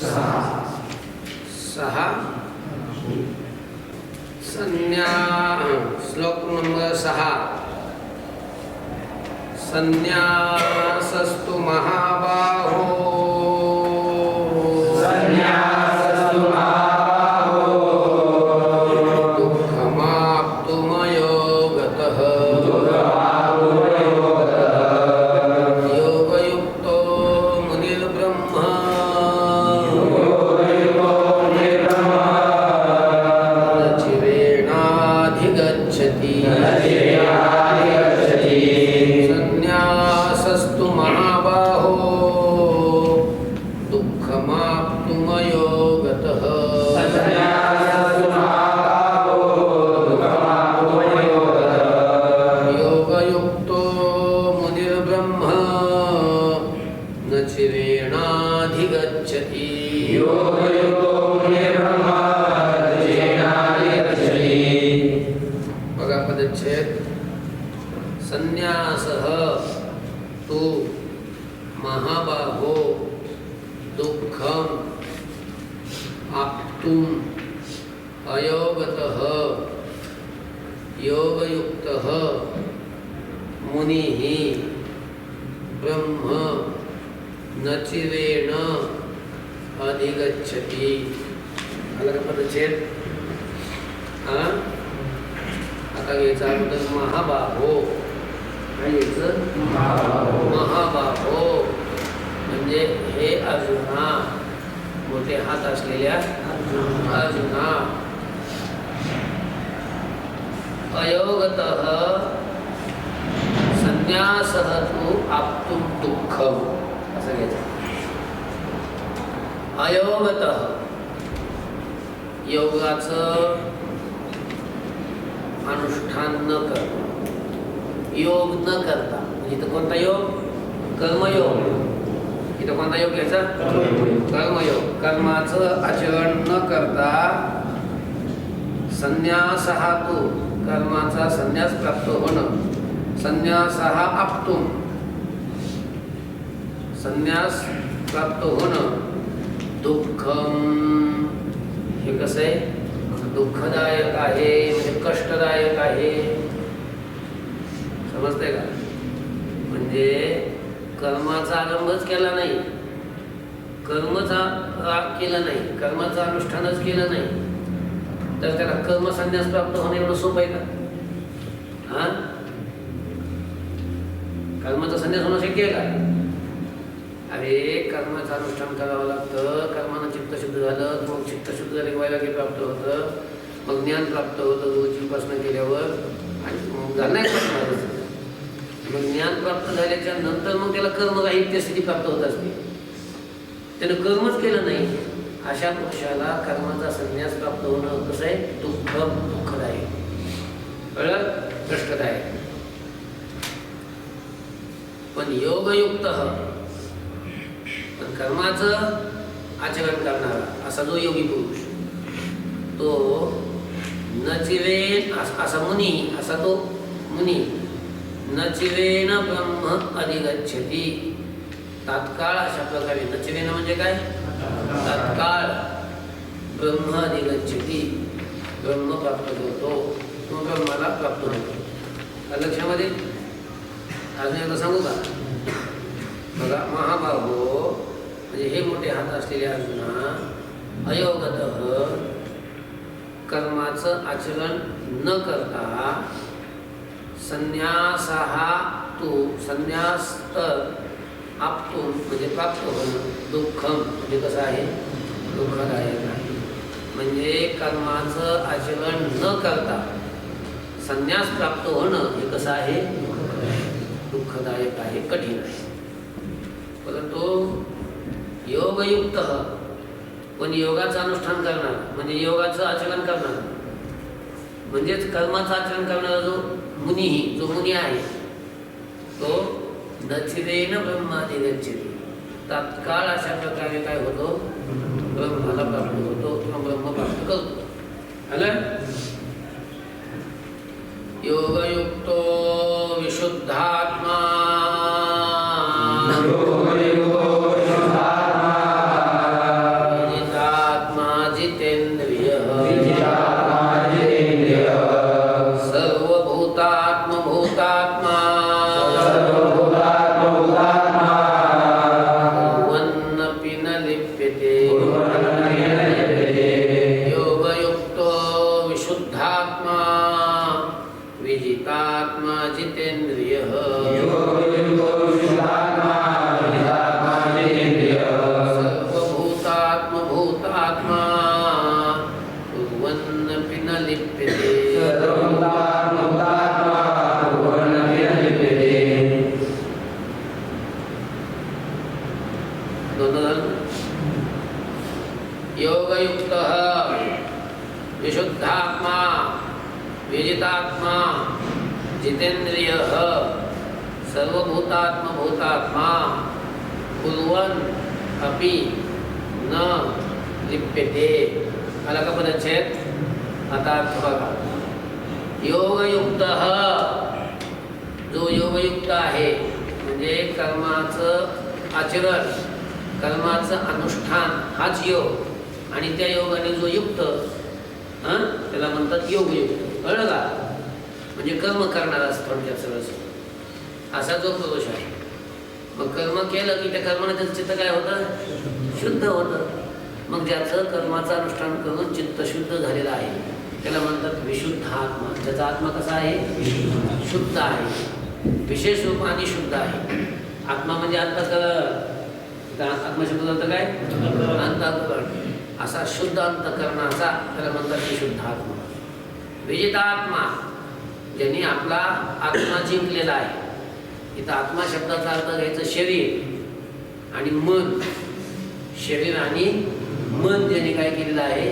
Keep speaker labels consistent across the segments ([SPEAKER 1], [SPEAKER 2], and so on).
[SPEAKER 1] सहा संज्ञा श्लोक नंबर 6 संन्यासस्तु महाबाहो दुःखमाप्तुमयो गतः योगयुक्तो मुनिर्ब्रह्मा न चिरेणाधिगच्छति संन्यासस्तु महाबाहो दुःखमाप्तुमयो गतः योगयुक्तो मुनिर्ब्रह्मा न चिरेणाधिगच्छति बघा पदच्छेद संन्यासः तु महाबाहो दुःखम आप्तुम अयोगतः योगयुक्तः मुनिः ब्रह्म न चिरेण अधिगच्छति अलग पदच्छेद आता घ्यायचा अगोदर महाबाहो महाबाहो म्हणजे हे अर्जुना मोठे हात असलेल्या अर्जुना अयोगतः संन्यासः तु आप्तुं दुःखम असं घ्यायचं अयोगतः योगाचं अनुष्ठान न करता योग न करता इथं कोणता योग कर्मयोग इथं कोणता योग घ्यायचा कर्मयोग कर्माचं आचरण न करता संन्यासः तु कर्माचा संन्यास प्राप्त होणं संन्यासः आप्तुम संन्यास प्राप्त होणं दुःखम हे कसं आहे दुःखदायक आहे म्हणजे कष्टदायक आहे समजते का म्हणजे कर्माचा आरंभच केला नाही कर्माचा केला नाही कर्माचं अनुष्ठानच केलं नाही तर त्याला कर्मसंन्यास प्राप्त होणे एवढं सोपं आहे का हा कर्माचा संन्यास होणं शक्य आहे का अरे कर्माचं अनुष्ठान करावं लागतं कर्मानं चित्तशुद्ध झालं मग चित्तशुद्ध झाले वैराग्य प्राप्त होतं मग ज्ञान प्राप्त होतं गुरुची उपासना केल्यावर आणि मग झालं नाही मग ज्ञान प्राप्त झाल्याच्या नंतर मग त्याला कर्मराहित्य स्थिती प्राप्त होत असते त्यानं कर्मच केलं नाही अशा पुरुषाला कर्माचा संन्यास प्राप्त होणं कसं आहे दुःखदायक कळलं कष्टदायक पण योगयुक्त पण कर्माचं आचरण करणारा असा जो योगी पुरुष तो न चिरेण असा मुनी असा तो मुनी न चिरेण ब्रह्म अधिगच्छति तात्काळ अशा प्रकारे न चिरेण म्हणजे काय तात्काळ ब्रह्म अधिगच्छति ब्रह्म प्राप्त करतो तो ब्रह्माला प्राप्त होतो लक्षामध्ये अजून एकदा सांगू का बघा महाबाहो म्हणजे हे मोठे हात असलेले अर्जुना अयोगतः कर्माचं आचरण न करता संन्यासः तु संन्यास आप्तुम म्हणजे प्राप्त होणं दुःखम म्हणजे कसं आहे दुःखदायक आहे म्हणजे कर्माचं आचरण न करता संन्यास प्राप्त होणं हे कसं आहे दुःखदायक आहे कठीण आहे परंतु योगयुक्त पण योगाचं अनुष्ठान करणार म्हणजे योगाचं आचरण करणार म्हणजेच कर्माचं आचरण करणारा जो मुनी आहे तो नचिरेण ब्रह्माधिगच्छति तात्काळ अशा प्रकारे काय होतो ब्रह्माला प्राप्त होतो किंवा ब्रह्म प्राप्त करतो आलं योगयुक्तो विशुद्धात्मा दोन झालं. योगयुक्त विशुद्धात्मा विजितात्मा जितेंद्रिय सर्वभूतात्मभूतात्मा कुर्वन् अपि न लिप्यते. आला का पदच्छेद? आता अर्थ बघा. योगयुक्त जो योगयुक्त आहे म्हणजे कर्माचं आचरण, कर्माचं अनुष्ठान हाच योग, आणि त्या योगाने जो युक्त त्याला म्हणतात योगयुक्त. कळलं का? म्हणजे कर्म करणारा थोडक्यात सरळ असा जो पुरुष आहे. मग कर्म केलं की त्या कर्माने त्याचं चित्त काय होतं? शुद्ध होतं. मग ज्याचं कर्माचं अनुष्ठान करून चित्त शुद्ध झालेलं आहे त्याला म्हणतात विशुद्ध आत्मा. ज्याचा आत्मा कसा आहे? शुद्ध आहे, विशेष रूपाने शुद्ध आहे. आत्मा म्हणजे अंतःकरण. आत्मा शब्द अर्थ काय? अंतःकरण. असा शुद्ध अंतःकरणाचा त्याला म्हणतात विशुद्ध आत्मा. विजितात्मा ज्यांनी आपला आत्मा जिंकलेला आहे. इथं आत्मा शब्दाचा अर्थ घ्यायचं शरीर आणि मन. शरीर आणि मन ज्यांनी काय केलेलं आहे?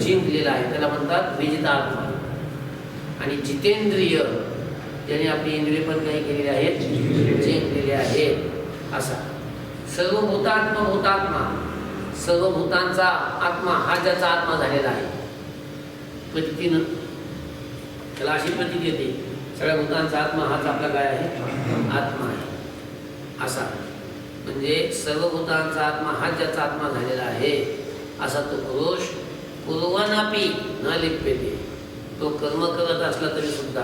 [SPEAKER 1] जिंकलेलं आहे त्याला म्हणतात विजितात्मा. आणि जितेंद्रिय ज्यांनी आपली इंद्रिय पण काही केलेली आहेत? जिंकलेले आहेत. असा सर्वभूतात्मा भूतात्मा, सर्वभूतांचा आत्मा हा ज्याचा आत्मा झालेला आहे. प्रतीनं त्याला अशी प्रतीत येते सगळ्या भूतांचा आत्मा हाच आपला काय आहे? आत्मा आहे. असा म्हणजे सर्वभूतांचा आत्मा हा ज्याचा आत्मा झालेला आहे असा तो पुरुष कुर्वनापि न लिप्यते. तो कर्म करत असला तरी सुद्धा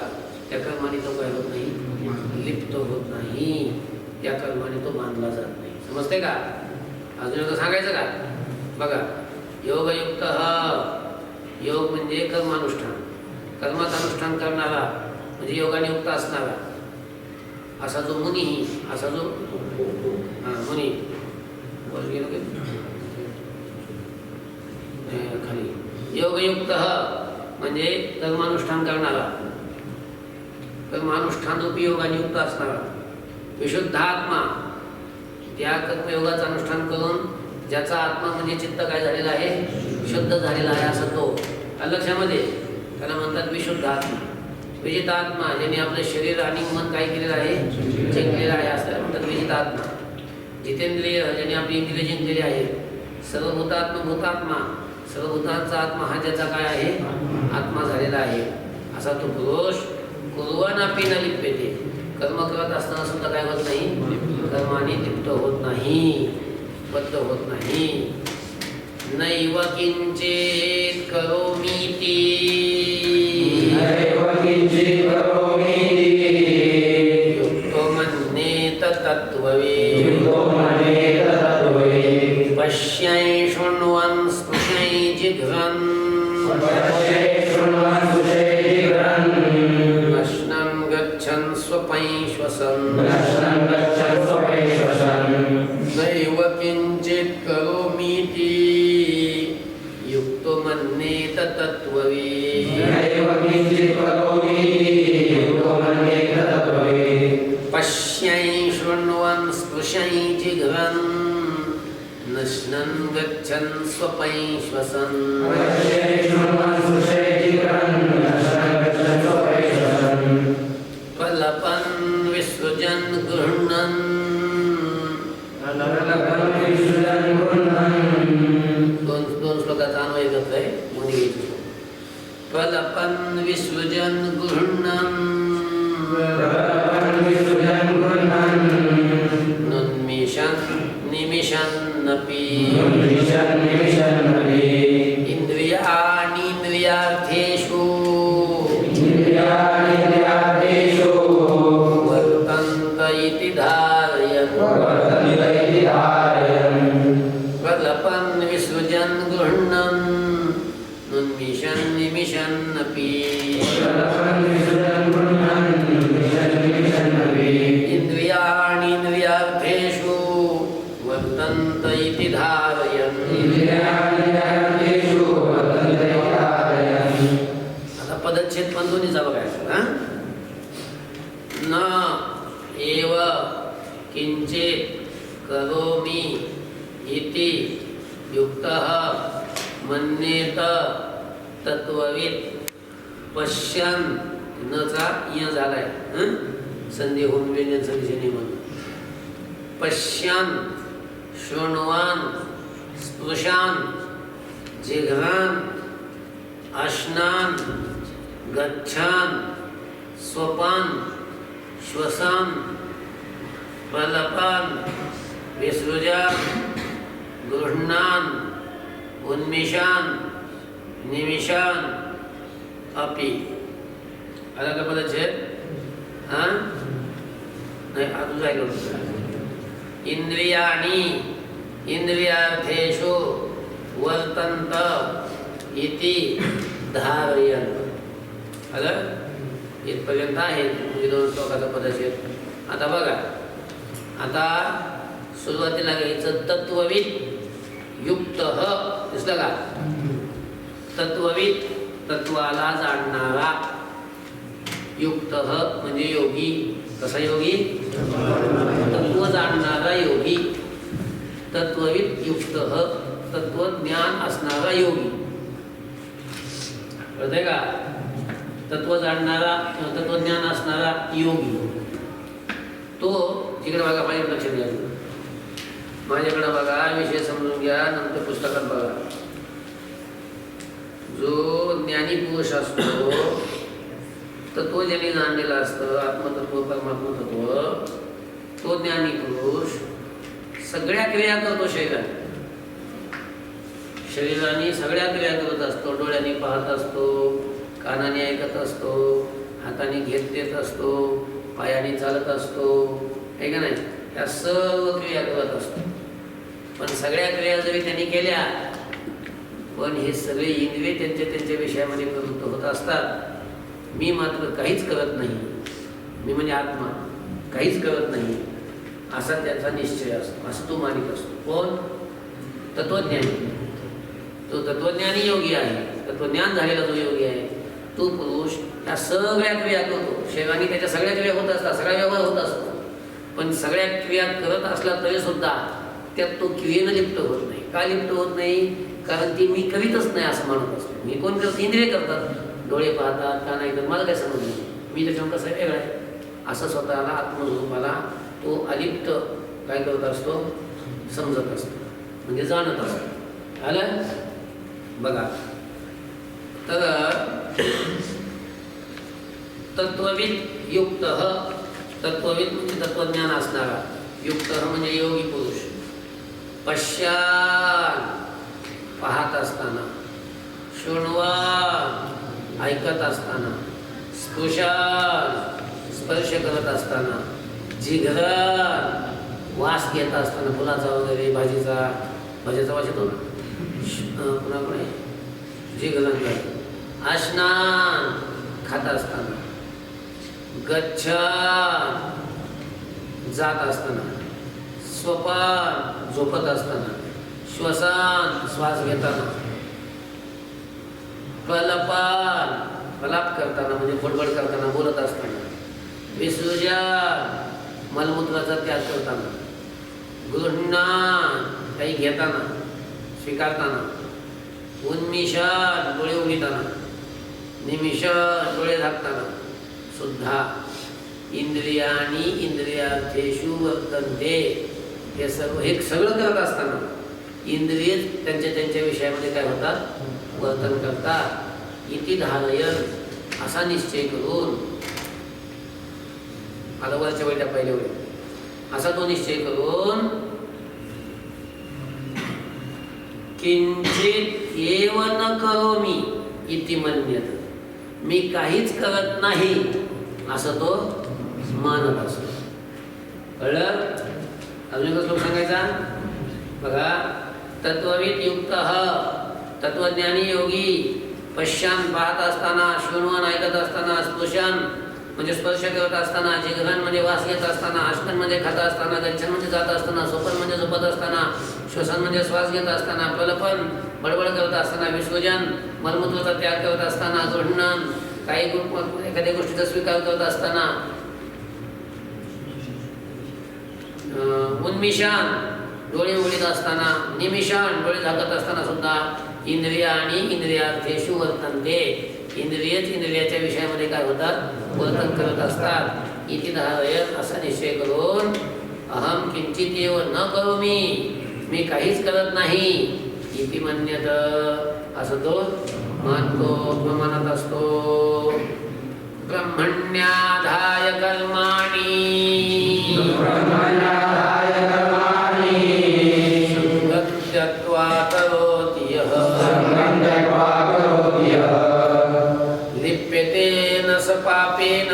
[SPEAKER 1] त्या कर्माने तो काय होत नाही? लिप्त होत नाही. त्या कर्माने तो बांधला जात नाही. समजते का? अजून एकदा सांगायचं का? बघा. योगयुक्त योग म्हणजे कर्मानुष्ठान. कर्माचं अनुष्ठान करणारा म्हणजे योगाने युक्त असणारा असा जो मुनी, असा जो मुनी बोल गेलो खाली. योगयुक्त म्हणजे कर्मानुष्ठान करणारा, कर्मानुष्ठान उपयोगाने युक्त असणारा. विशुद्ध आत्मा त्या कर्मयोगाचं अनुष्ठान करून ज्याचा आत्मा म्हणजे चित्त काय झालेला आहे? शुद्ध झालेला आहे. असं तो लक्षामध्ये त्याला म्हणतात विशुद्ध आत्मा. विजित आत्मा ज्यांनी आपलं शरीर आणि मन काय केलेलं आहे? जिंकलेलं आहे असं म्हणतात विजित आत्मा. जितेंद्रिय ज्यांनी आपली इंद्रिय जिंकलेली आहे. सर्वभूतात्मा भूतात्मा, सर्वभूतांचा आत्मा हा ज्याचा काय आहे? आत्मा झालेला आहे. असा तो पुरुष कुर्वनापि न लिप्यते. कर्म करत असताना सुद्धा काय होत नाही? कर्माने लिप्त होत नाही, बद्ध होत नाही. नैव किंचित करोमीति युक्तो मन्येत तत्त्ववित् पश्यै शृण्वन् स्पृशै जिघ्रन् नश्नन् गच्छन् स्वपै श्वसन्. नैव किंचित् करोमीति युक्तो मन्येत तत्त्ववित् पश्यै शृण्वन् स्पृशै जिघ्रन् नश्नन् गच्छन् स्वपै श्वसन्. प्रलपन् विसृजन् गृह्णन्. दोन श्लोकाचा अन्वय करतोय मुनी. प्रलपन् विसृजन् गृह्णन् नुन्मिषन् निमिषन्नपि इन्द्रियाणीन्द्रियार्थेषु वर्तन्त इति धारयन्. प्रलपन् विसृजन् गृह्णन् नुन्मिषन् निमिषन्नपि इन्द्रियाणीन्द्रियार्थेषु वर्तन्त इति धारयन्. आता पदच्छेद पण दोन्हीचा बघायचा. न एव किंचित करोमि इति युक्तः मन्येत तत्ववित् पश्यन् नचा य झालाय संधी होऊन व्यंजन संधीचे नियमन पश्यन् शृण्वान् स्पृशान् जिघ्रान् अश्नान् गच्छान् स्वपान् श्वसान् प्रलपान् विसृजान् गृह्णान् उन्मिषान् निमिषान् अपि आला का पद छेद हां नाही अजून काय करतो इंद्रियाणि इंद्रियार्थेषु वर्तन्त इति धारयन् आलं इथपर्यंत आहे म्हणजे 2 श्लोकाचा पदच्छेद आता बघा आता सुरुवातीला घ्यायचं तत्वविद युक्तः दिसलं का तत्वविद तत्वाला जाणणारा युक्तः म्हणजे योगी कसा योगी तत्व जाणणारा योगी तत्वविद युक्तः तत्वज्ञान असणारा योगी कळतंय का तत्व जाणणारा तत्वज्ञान असणारा योगी तो तिकडे बघा माझ्या लक्षात घ्या माझ्याकडे बघा विषय समजून घ्या नंतर पुस्तकात बघा जो ज्ञानी पुरुष असतो तत्व ज्यांनी जाणलेला असतं आत्मतत्व परमात्मतत्व तो ज्ञानी पुरुष सगळ्या क्रिया करतो शरीराने सगळ्या क्रिया करत असतो डोळ्यांनी पाहत असतो कानाने ऐकत असतो हाताने घेत देत असतो पायाने चालत असतो आहे का नाही त्या सर्व क्रिया करत असतो पण सगळ्या क्रिया जरी त्यांनी केल्या पण हे सगळे इंद्रिय त्यांच्या विषयामध्ये प्रवृत्त होत असतात मी मात्र काहीच करत नाही मी म्हणजे आत्मा काहीच करत नाही असा त्याचा निश्चय असतो असं तो मानित असतो कोण तत्वज्ञानी तो तत्वज्ञानी योगी आहे तत्वज्ञान झालेला जो योगी आहे तो पुरुष या सगळ्या क्रिया करतो शरीराने त्याच्या सगळ्या क्रिया होत असतात सगळा व्यवहार होत असतो पण सगळ्या क्रिया करत असला तरी सुद्धा त्यात तो क्रियेनं लिप्त होत नाही का लिप्त होत नाही कारण ती मी करीतच नाही असं म्हणत असतो मी कोण करतो इंद्रिय करतात डोळे पाहतात कान ऐकतात मला काय समजलं नाही मी त्याच्यावर कसं वेगळं आहे असं स्वतःला आत्मस्वरूपाला तो अलिप्त काय करत असतो समजत असतो म्हणजे जाणत असतो आलं बघा तर तत्वविद युक्त तत्वविद म्हणजे तत्वज्ञान असणारा युक्त म्हणजे योगी पुरुष पश्यान पाहत असताना शृण्वान ऐकत असताना स्पृशान स्पर्श करत असताना जिघ्रान वास घेत असताना फुलाचा वगैरे भाजीचा वास येतो ना पुन्हा पुढे जिघ्रान आश्नान खात असताना गच्छान जात असताना स्वपान झोपत असताना श्वसान श्वास घेताना प्रलपान प्रलाप करताना म्हणजे बडबड करताना बोलत असताना विसर्जन मलमूत्राचा त्याग करताना गृह्णान काही घेताना स्वीकारताना उन्मिषान डोळे उघडताना निमिषान डोळे झाकताना सुद्धा इंद्रियाणी इंद्रियार्थेषु वर्तन्ते हे सर्व हे सगळं करत असताना इंद्रिय त्यांच्या विषयामध्ये काय होतात वर्तन करतात इति धारयन असा निश्चय करून आता वरच्या वेळेला पहिले वेळ असा तो निश्चय करून किंचित एव न करोमि इति मन्यते मी काहीच करत नाही असं तो मानत असतो कळलं अजून एक श्लोक सांगायचा बघा तत्वविद युक्तः तत्वज्ञानी योगी पश्यान पाहत असताना शृण्वान ऐकत असताना स्पृशान म्हणजे स्पर्श करत असताना जिघ्रान म्हणजे वास घेत असताना आश्वन म्हणजे खात असताना गच्छन म्हणजे जात असताना स्वपन म्हणजे झोपत असताना श्वसन म्हणजे श्वास घेत असताना प्रलपन बडबड करत असताना विसर्जन मलमूत्राचा त्याग करत असताना गृह्णन काही एखाद्या गोष्टीचा स्वीकार करत असताना उन्मिषान डोळे उघडीत असताना निमिषान डोळे झाकत असताना सुद्धा इंद्रियाणी इंद्रियार्थेषु वर्तन्ते, इंद्रियच इंद्रियाच्या विषयामध्ये काय होतात, वर्तन करत असतात. इति धारयत असा निश्चय करून अहम किंचित एव न करोमि, मी काहीच करत नाही. इति मन्यत असं तो मानतो, प्रमाणात असतो. ब्रह्मण्याधाय कर्माणि संगं त्यक्त्वा करोति यः लिप्यते न स पापेन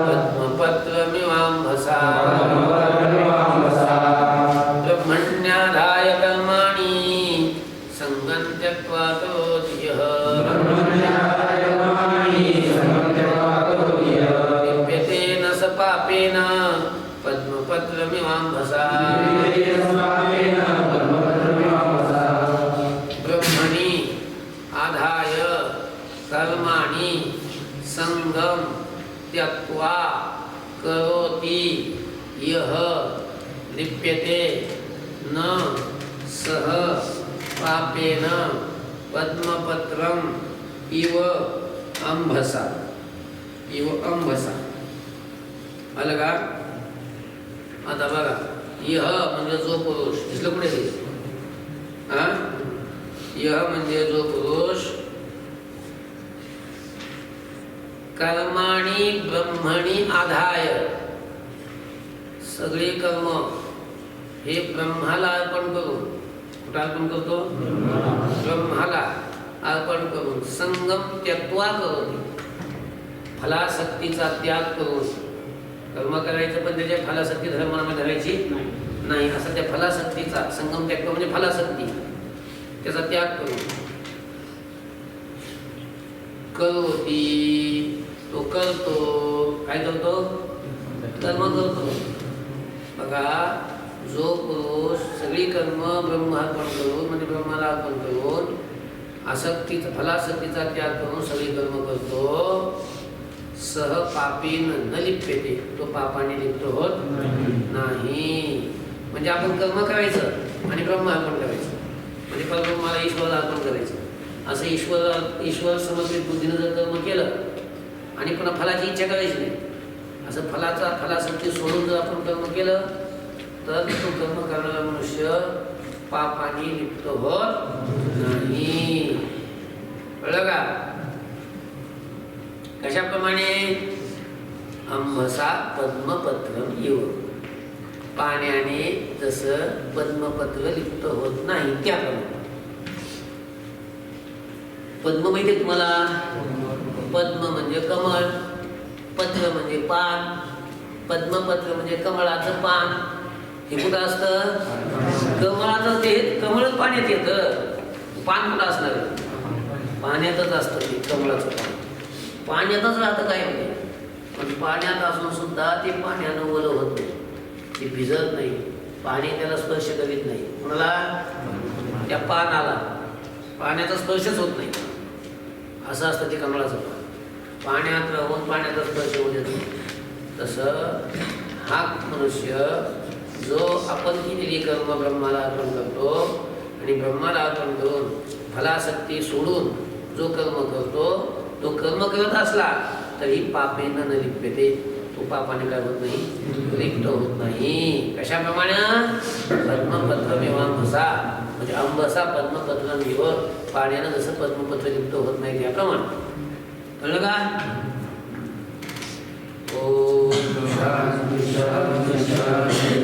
[SPEAKER 1] पद्मपत्रमिवाम्भसा. ब्रह्मण्याधाय कर्माणि संगं त्यक्त्वा करोति यः लिप्यते न स पापेन पद्मपत्रमिवाम्भसा. ब्रह्मणि आधाय कर्माणि संगं त्यक्त्वा करोति यः लिप्यते न सः पापेन पद्मपत्रम इव अंभसा. इव अंभसा आलं का? आता बघा, यह म्हणजे जो पुरुष, दिसलं कुठे ते? यह म्हणजे जो पुरुष कर्माणि ब्रह्मणि आधाय, सगळे कर्म हे ब्रह्माला अर्पण करून, कुठं अर्पण करतो? ब्रह्माला अर्पण करून संगम त्यक्त्वा करोति, फलासक्तीचा त्याग करून. कर्म करायचं पण त्याच्या फलासक्ती धर्मामध्ये धरायची नाही, असं त्या फलासक्तीचा संगम त्याग म्हणजे फलासक्ती, त्याचा त्याग करून करोति, तो करतो. काय करतो? कर्म करतो. बघा, जो पुरुष सगळी कर्म ब्रह्म अर्पण करून म्हणजे ब्रह्माला अर्पण करून आसक्तीचा फलासक्तीचा त्याग करून सगळी कर्म करतो, सह पापीन न लिप्यते, तो पापाने लिप्त होत नाही. म्हणजे आपण कर्म करायचं आणि ब्रह्म अर्पण करायचं, म्हणजे परब्रह्माला ईश्वराला अर्पण करायचं. असं ईश्वर समर्पित बुद्धीनं जर कर्म केलं आणि पुन्हा फलाची इच्छा करायची नाही, असं फलासक्ती सोडून जर आपण कर्म केलं तर तो कर्म करणारा मनुष्य पापाने लिप्त होत नाही. कळलं का? कशाप्रमाणे? अंभसा पद्मपत्रम इव, पाण्याने जसं पद्मपत्र लिप्त होत नाही त्याप्रमाणे. पद्म माहिती आहे तुम्हाला? पद्म म्हणजे कमळ, पत्र म्हणजे पान, पद्मपत्र म्हणजे कमळाचं पान. हे कुठं असतं? कमळाचं ते कमळच पाण्यात येतं, पान कुठं असणार? पाण्यातच असतं ते कमळाचं पान, पाण्यातच राहतं काय म्हणजे. पण पाण्यात असून सुद्धा ते पाण्यानं ओलं होत नाही, ते भिजत नाही, पाणी त्याला स्पर्श करीत नाही. कोणाला? त्या पानाला पाण्याचा स्पर्शच होत नाही. असं असतं ते कमळाचं पान, पाण्यात राहून पाण्याचा स्पर्श होऊ देत नाही. तसं हा मनुष्य जो आपण केलेली कर्म ब्रह्माला अर्पण करतो आणि ब्रह्माला अर्पण करून फलासक्ती सोडून जो कर्म करतो, तो कर्म करत असला तरी पापेन न लिप्यते, तो पापाने काय होत नाही, लिप्त होत नाही. कशाप्रमाणे? पद्मपत्रमिवाम्भसा, म्हणजे अंबसा पद्मपत्रमिव, पाण्यानं जसं पद्मपत्र लिप्त होत नाही त्याप्रमाणे. कळलं का? ओम शांती शांती शांती.